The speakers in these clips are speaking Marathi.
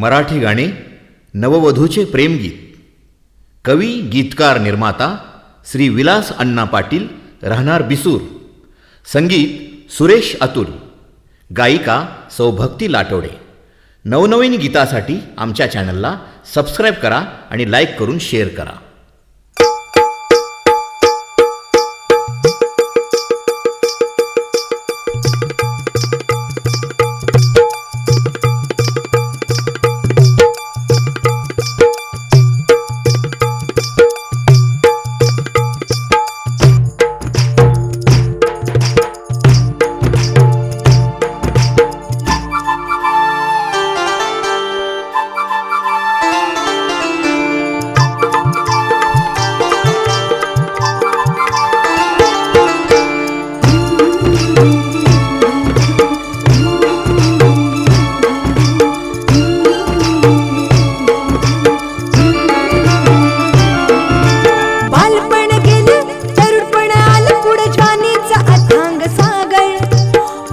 मराठी गाणे नववधूचे प्रेमगीत. कवी गीतकार निर्माता श्री विलास अण्णा पाटील, राहणार बिसूर. संगीत सुरेश अतुल. गायिका सौ भक्ती लाटोडे. नवनवीन गीतासाठी आमच्या चॅनलला सबस्क्राईब करा आणि लाईक करून शेअर करा.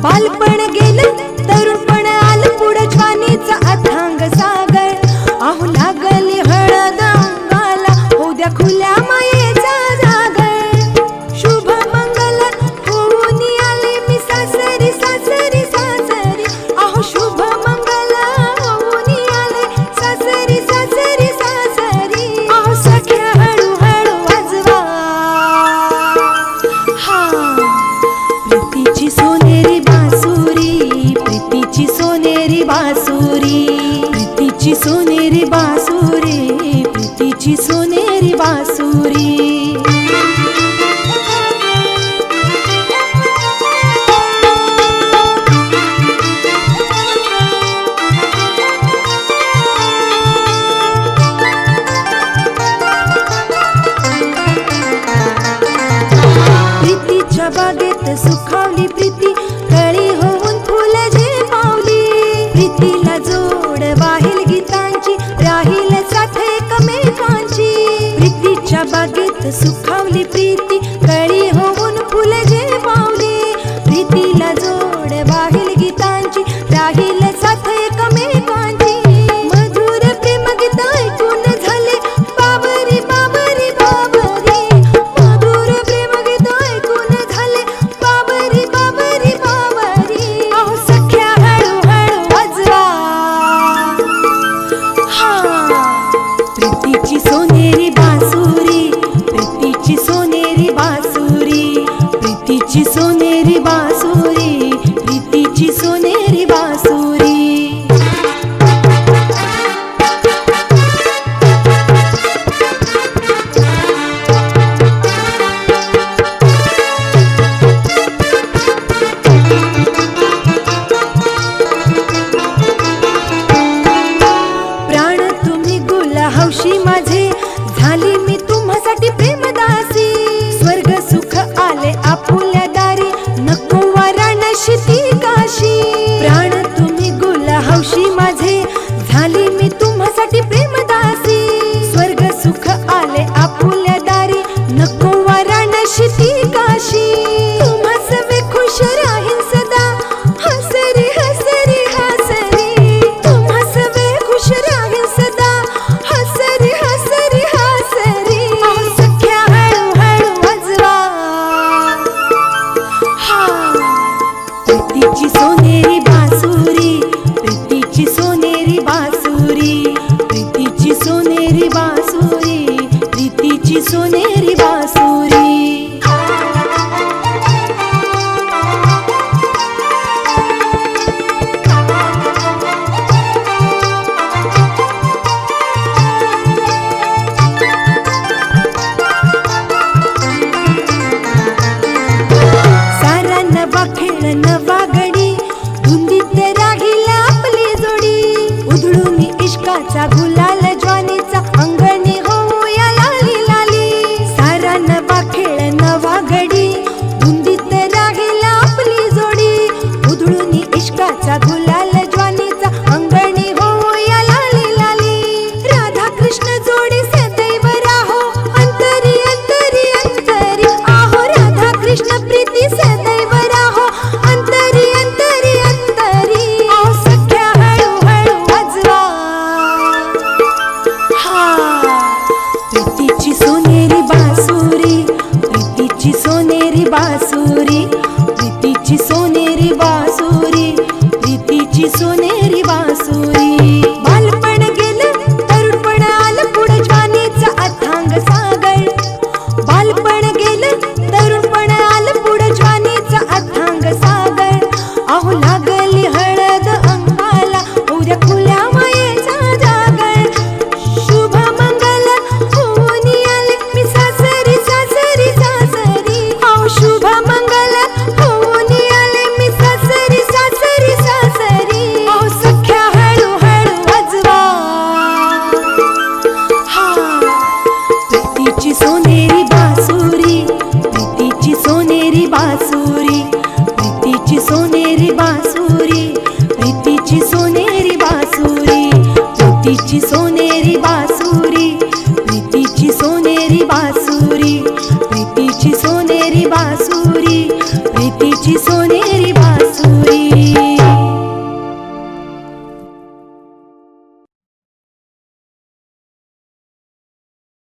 बालपण गेलं तरुणपण आलं पुढं जवानीचा अथांग सागर. आहो लागली हळद अंगाला उद्या खुल्या मायेचा जागर. शुभ मंगल होऊन आले मी सासरी सासरी सासरी. आहो शुभ मंगल होऊन आले सासरी सासरी सासरी. आहो सख्या हळूहळू वाजवा हा प्रीतीची सोनेरी बासुरी, प्रीतीची सोनेरी बासुरी, प्रीतीची सोनेरी बासुरी, प्रीतीची सोनेरी बासुरी. प्रीतीच्या बागेत सुखावली प्रीती, कळी होऊन फुल जे पावली. प्रीतीला जोड वाहिल गीतांची, राहील साथ एकमेकांची. प्रीतीच्या बागेत सुखावली प्रीती, कळी होऊन फुल जे पावली. प्रीतीला जोड वाहिल गीतांची, राहील साथ एकमेकांची. मधुर प्रेम गीत ऐकून झाले बाबरी बाबरी बाबरी. मधुर प्रेम गीत ऐकून झाले बाबरी बाबरी बाबरी. आहो सख्या हळूहळू वाजवा हा प्रीतीची सोनेरी बासुरी, प्रीतीची सोनेरी बासुरी, प्रीतीची सोनेरी बासुरी, प्रीतीची सोनेरी बासुरी. प्राण तुम्ही गुला हौशी माझे, झाली मी तुम्हासाठी प्रेमदासी. स्वर्ग सुख आले आपुल्या दारी, नको वाराणसी ती काशी. प्राण तुम्ही गुला हौशी माझे, झाली मी तुम्हासाठी प्रेमदासी. स्वर्ग सुख आले आपुल्या दारी, नको वाराणसी ती काशी. तुम्हा सवे खुश राहीन सदा, हसरी हसरी हसरी. तुम्हा सवे खुश राहीन सदा, हसरी हसरी हसरी. आहो सख्या हळूहळू वाजवा हा प्रीतीची सोनेरी बासुरी, प्रीतीची सोनेरी बासुरी, प्रीतीची सोनेरी बासुरी, प्रीतीची सोनेरी बासुरी. सारा नवा खेळ नवा गडी, धुंदीत राहील आपली जोडी. उधळून इश्काचा गुलाल ज्वानीचा, अंगणी होऊया लाली लाली. सारा नवा खेळ नवा गडी, धुंदीत राहील आपली जोडी. उधळून इश्काचा गुलाल ज्वानीचा, अंगणी होऊया लाली लाली. राधा कृष्ण जोडी सदैव राहो अंतरी अंतरी अंतरी. आहो राधा कृष्ण प्रीती सदैव राहो अंतरी अंतरी अंतरी. आहो सख्या हळूहळू वाजवा प्रीतीची सोनेरी बासुरी, प्रीतीची सोनेरी बासुरी, प्रीतीची सोनेरी बासुरी, प्रीतीची सोनेरी बासुरी.